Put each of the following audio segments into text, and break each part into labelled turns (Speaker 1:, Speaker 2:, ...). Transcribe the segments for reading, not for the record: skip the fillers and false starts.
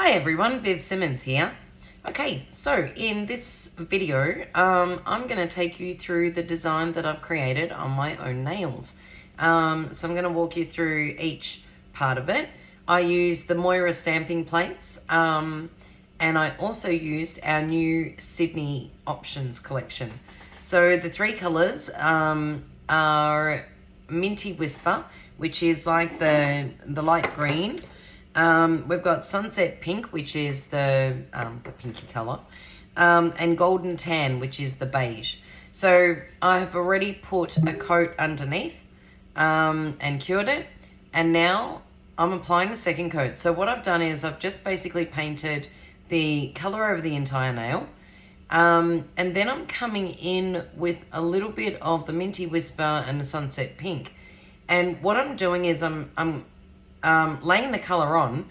Speaker 1: Hi everyone, Viv Simmons here. Okay, so in this video, I'm going to take you through the design that I've created on my own nails. So I'm going to walk you through each part of it. I used the Moyra stamping plates, and I also used our new Sydney Options collection. So the three colours are Minty Whisper, which is like the light green. We've got Sunset Pink, which is the pinky colour, and Golden Tan, which is the beige. So I have already put a coat underneath and cured it, and now I'm applying the second coat. So what I've done is I've just basically painted the colour over the entire nail, and then I'm coming in with a little bit of the Minty Whisper and the Sunset Pink. And what I'm doing is I'm laying the color on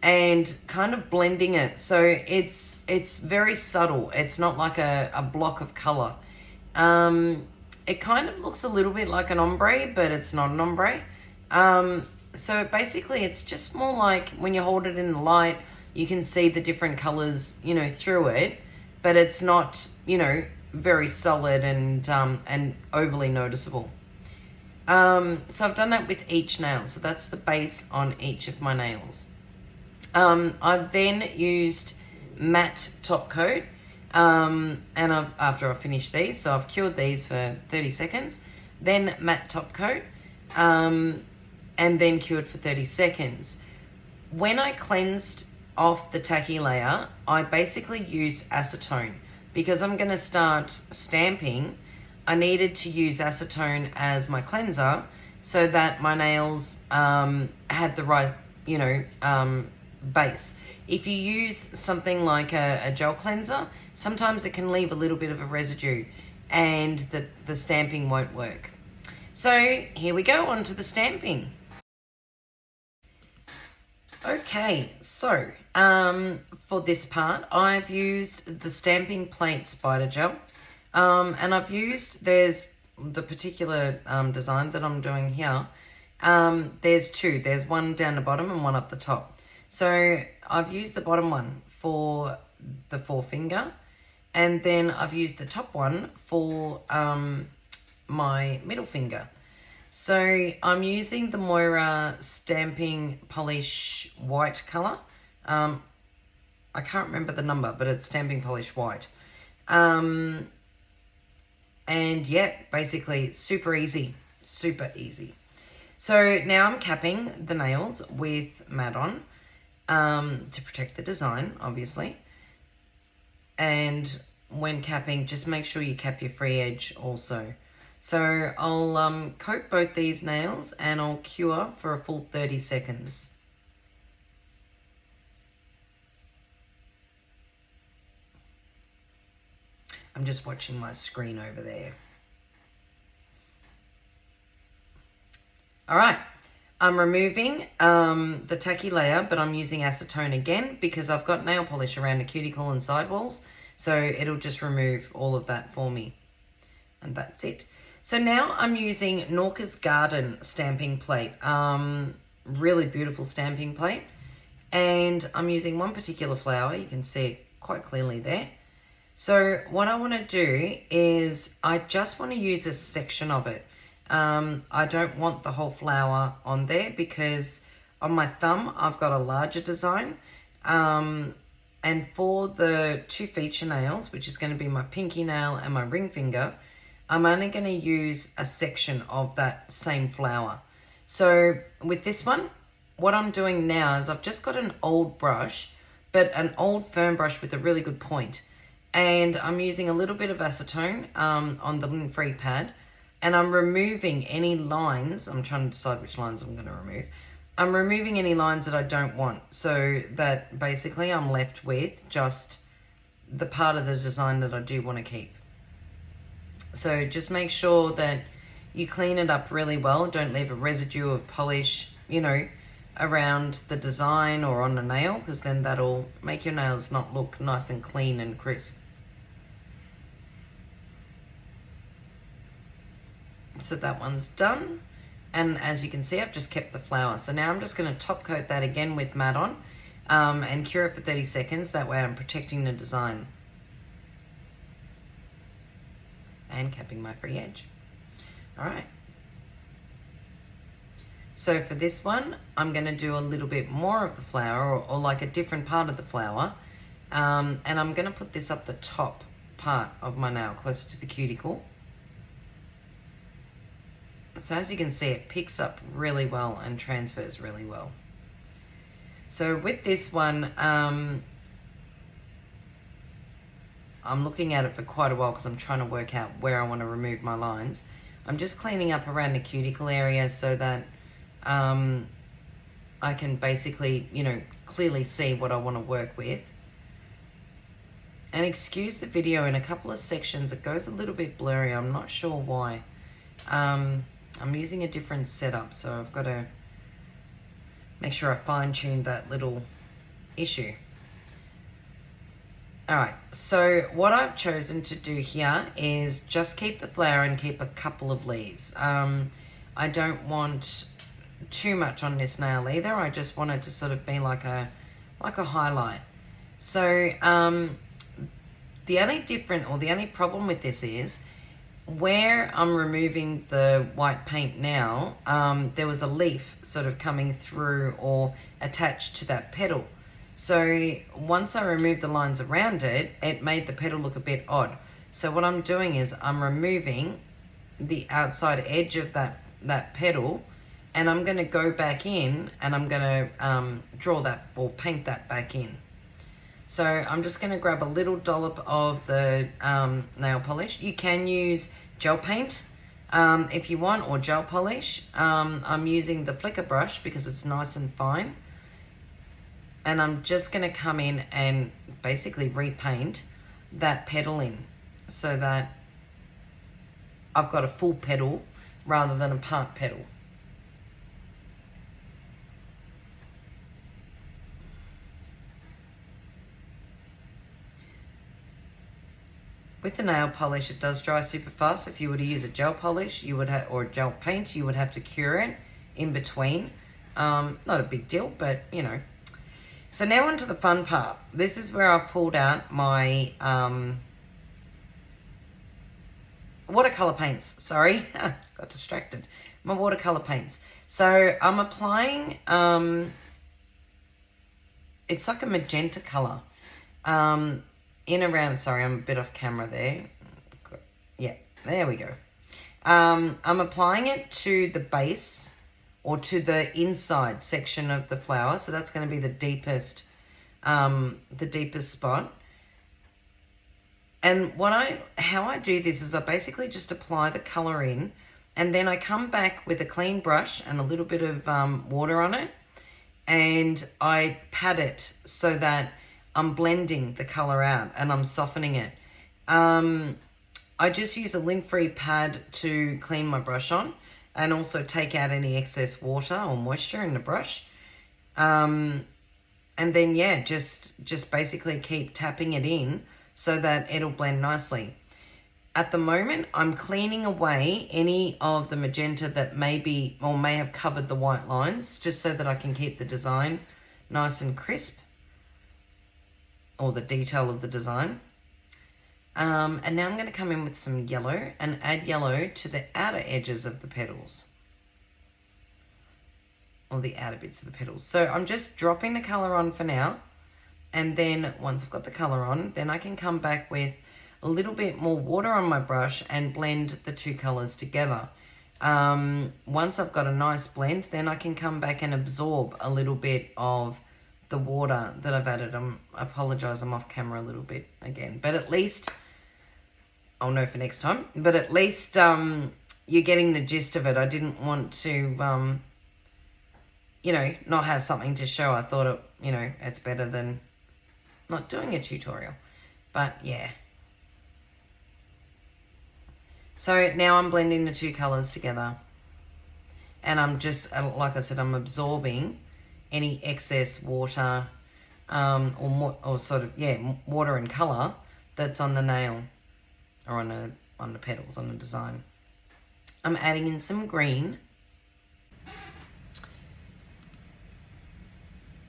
Speaker 1: and kind of blending it, so it's very subtle. It's not like a block of color. It kind of looks a little bit like an ombre, but it's not an ombre. So basically it's just more like when you hold it in the light, you can see the different colors, through it, but it's not, very solid and overly noticeable. So I've done that with each nail. So that's the base on each of my nails. I've then used matte top coat, and after I've finished these, so I've cured these for 30 seconds, then matte top coat, and then cured for 30 seconds. When I cleansed off the tacky layer, I basically used acetone because I'm going to start stamping. I needed to use acetone as my cleanser so that my nails had the right, base. If you use something like a gel cleanser, sometimes it can leave a little bit of a residue and the stamping won't work. So here we go, on to the stamping. Okay, so for this part, I've used the Stamping Plate Spider Gel. And I've used, there's the particular design that I'm doing here. There's two. There's one down the bottom and one up the top. So I've used the bottom one for the forefinger, and then I've used the top one for my middle finger. So I'm using the Moyra Stamping Polish White colour. I can't remember the number, but it's Stamping Polish White. And yeah, basically super easy. So now I'm capping the nails with matte on to protect the design, obviously. And when capping, just make sure you cap your free edge also. So I'll coat both these nails and I'll cure for a full 30 seconds. I'm just watching my screen over there. All right, I'm removing the tacky layer, but I'm using acetone again because I've got nail polish around the cuticle and sidewalls, so it'll just remove all of that for me. And that's it. So now I'm using Norca's Garden stamping plate. Really beautiful stamping plate. And I'm using one particular flower. You can see it quite clearly there. So what I want to do is I just want to use a section of it. I don't want the whole flower on there because on my thumb I've got a larger design. And for the two feature nails, which is going to be my pinky nail and my ring finger, I'm only going to use a section of that same flower. So with this one, what I'm doing now is I've just got an old brush, but an old firm brush with a really good point. And I'm using a little bit of acetone on the lint-free pad, and I'm removing any lines. I'm trying to decide which lines I'm going to remove. I'm removing any lines that I don't want, so that basically I'm left with just the part of the design that I do want to keep. So just make sure that you clean it up really well. Don't leave a residue of polish, around the design or on the nail, because then that'll make your nails not look nice and clean and crisp. So that one's done. And as you can see, I've just kept the flower. So now I'm just going to top coat that again with matte on. and cure it for 30 seconds. That way I'm protecting the design. And capping my free edge. All right. So for this one, I'm going to do a little bit more of the flower, or like a different part of the flower. And I'm going to put this up the top part of my nail, closer to the cuticle. So as you can see, it picks up really well and transfers really well. So with this one, I'm looking at it for quite a while because I'm trying to work out where I want to remove my lines. I'm just cleaning up around the cuticle area so that I can basically, you know, clearly see what I want to work with. And excuse the video, in a couple of sections it goes a little bit blurry. I'm not sure why. I'm using a different setup, so I've got to make sure I fine-tune that little issue. Alright, so what I've chosen to do here is just keep the flower and keep a couple of leaves. I don't want too much on this nail either. I just want it to sort of be like a highlight. So the only problem with this is where I'm removing the white paint now, there was a leaf sort of coming through or attached to that petal. So once I removed the lines around it, it made the petal look a bit odd. So what I'm doing is I'm removing the outside edge of that petal, and I'm going to go back in and I'm going to draw that or paint that back in. So I'm just going to grab a little dollop of the nail polish. You can use gel paint if you want, or gel polish. I'm using the flicker brush because it's nice and fine. And I'm just going to come in and basically repaint that petal in so that I've got a full petal rather than a part petal. With the nail polish, it does dry super fast. If you were to use a gel polish, you would have, or gel paint, you would have to cure it in between. Not a big deal, but you know. So now on to the fun part. This is where I've pulled out my watercolor paints. Sorry, got distracted. My watercolor paints. So I'm applying, it's like a magenta color. In around, sorry, I'm a bit off camera there. Yeah, there we go. I'm applying it to the base or to the inside section of the flower. So that's going to be the deepest spot. And how I do this is I basically just apply the color in, and then I come back with a clean brush and a little bit of water on it, and I pat it so that I'm blending the color out and I'm softening it. I just use a lint-free pad to clean my brush on and also take out any excess water or moisture in the brush. And then, yeah, just basically keep tapping it in so that it'll blend nicely. At the moment, I'm cleaning away any of the magenta that may have covered the white lines, just so that I can keep the design nice and crisp, or the detail of the design. And now I'm going to come in with some yellow and add yellow to the outer edges of the petals, or the outer bits of the petals. So I'm just dropping the color on for now, and then once I've got the color on, then I can come back with a little bit more water on my brush and blend the two colors together. Once I've got a nice blend, then I can come back and absorb a little bit of the water that I've added. I apologize, I'm off camera a little bit again, but at least I'll know for next time. But at least you're getting the gist of it. I didn't want to, you know, not have something to show. I thought it, you know, it's better than not doing a tutorial. But yeah. So now I'm blending the two colors together, and I'm just, like I said, I'm absorbing any excess water or sort of, yeah, water and color that's on the nail or on the petals, on the design. I'm adding in some green.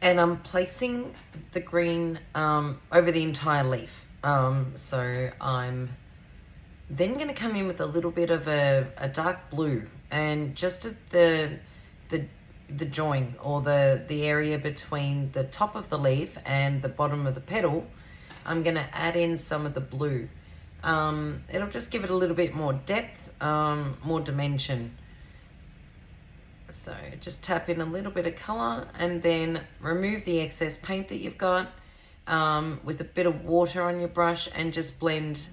Speaker 1: And I'm placing the green over the entire leaf. So I'm then going to come in with a little bit of a dark blue, and just at the join, or the area between the top of the leaf and the bottom of the petal, I'm going to add in some of the blue. It'll just give it a little bit more depth, more dimension. So just tap in a little bit of color and then remove the excess paint that you've got with a bit of water on your brush, and just blend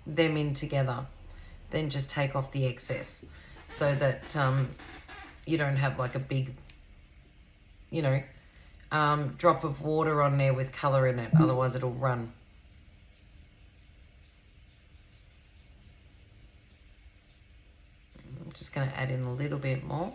Speaker 1: them in together. Then just take off the excess so that you don't have like a big, drop of water on there with color in it. Otherwise it'll run. I'm just going to add in a little bit more.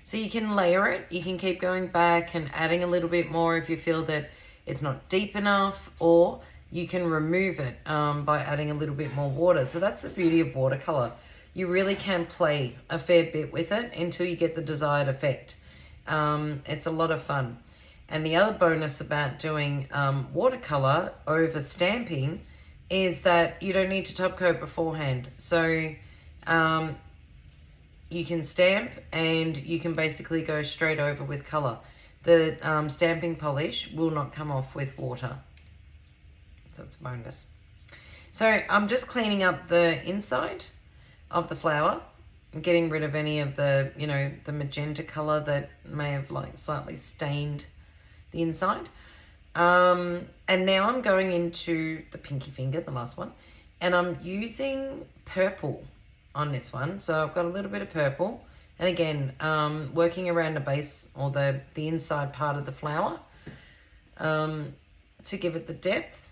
Speaker 1: So you can layer it. You can keep going back and adding a little bit more if you feel that it's not deep enough, or you can remove it by adding a little bit more water. So that's the beauty of watercolor. You really can play a fair bit with it until you get the desired effect. It's a lot of fun. And the other bonus about doing watercolor over stamping is that you don't need to top coat beforehand. So you can stamp and you can basically go straight over with color. The stamping polish will not come off with water. So it's a bonus. So I'm just cleaning up the inside of the flower and getting rid of any of the, the magenta color that may have like slightly stained the inside. And now I'm going into the pinky finger, the last one, and I'm using purple on this one. So I've got a little bit of purple, and again, working around the base, or the inside part of the flower, to give it the depth.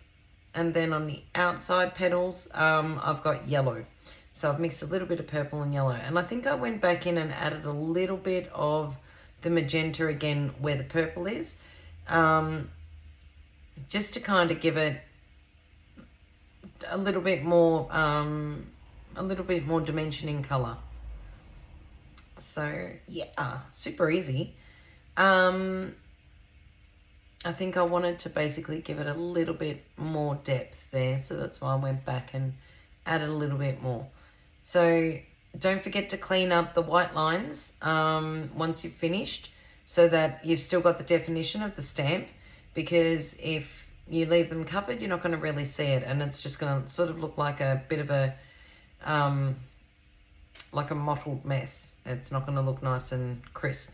Speaker 1: And then on the outside petals, I've got yellow. So I've mixed a little bit of purple and yellow. And I think I went back in and added a little bit of the magenta again where the purple is, just to kind of give it a little bit more dimension in color. So yeah, super easy. I think I wanted to basically give it a little bit more depth there, so that's why I went back and added a little bit more. So don't forget to clean up the white lines once you've finished, so that you've still got the definition of the stamp, because if you leave them covered, you're not going to really see it, and it's just going to sort of look like a bit of a like a mottled mess. It's not going to look nice and crisp.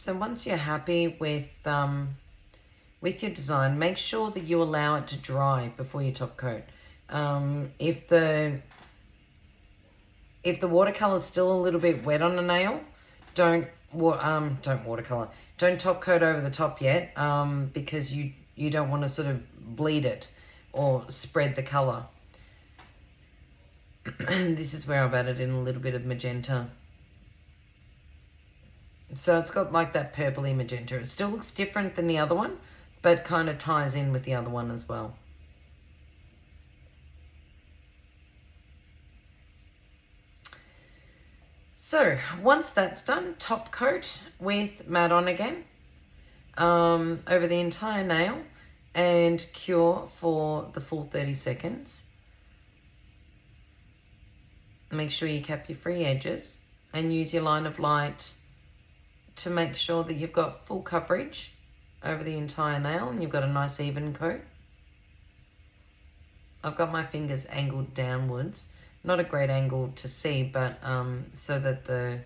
Speaker 1: So once you're happy with your design, make sure that you allow it to dry before you top coat. If the watercolor is still a little bit wet on the nail, don't watercolor. Don't top coat over the top yet, because you don't want to sort of bleed it or spread the color. This is where I've added in a little bit of magenta. So it's got like that purpley magenta. It still looks different than the other one, but kind of ties in with the other one as well. So once that's done, top coat with matte on again over the entire nail, and cure for the full 30 seconds. Make sure you cap your free edges and use your line of light to make sure that you've got full coverage over the entire nail and you've got a nice even coat. I've got my fingers angled downwards. Not a great angle to see, but so that the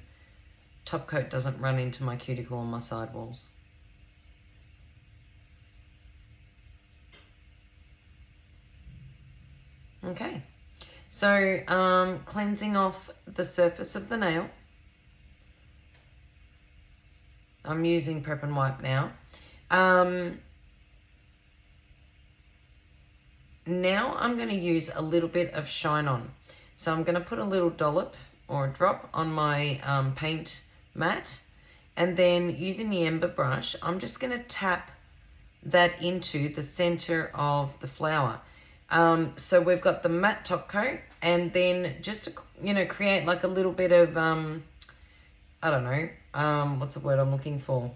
Speaker 1: top coat doesn't run into my cuticle on my sidewalls. Okay, so cleansing off the surface of the nail. I'm using Prep and Wipe now. Now I'm going to use a little bit of Shine On. So I'm going to put a little dollop or a drop on my paint mat, and then using the ember brush, I'm just going to tap that into the center of the flower. So we've got the matte top coat, and then just to, create like a little bit of I don't know, what's the word I'm looking for?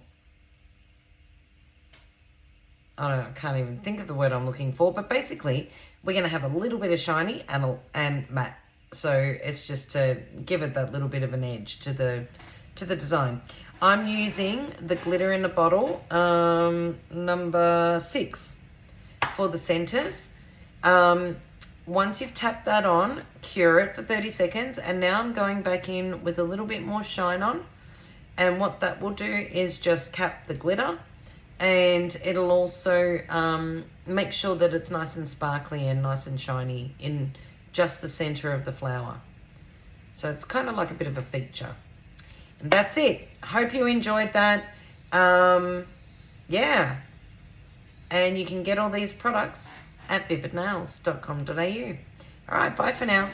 Speaker 1: I can't even think of the word I'm looking for, but basically we're going to have a little bit of shiny and matte. So it's just to give it that little bit of an edge to the design. I'm using the glitter in a bottle, number 6 for the centers. Once you've tapped that on, cure it for 30 seconds. And now I'm going back in with a little bit more shine on. And what that will do is just cap the glitter. And it'll also make sure that it's nice and sparkly and nice and shiny in just the center of the flower. So it's kind of like a bit of a feature. And that's it. Hope you enjoyed that. Yeah. And you can get all these products at vividnails.com.au. All right, bye for now.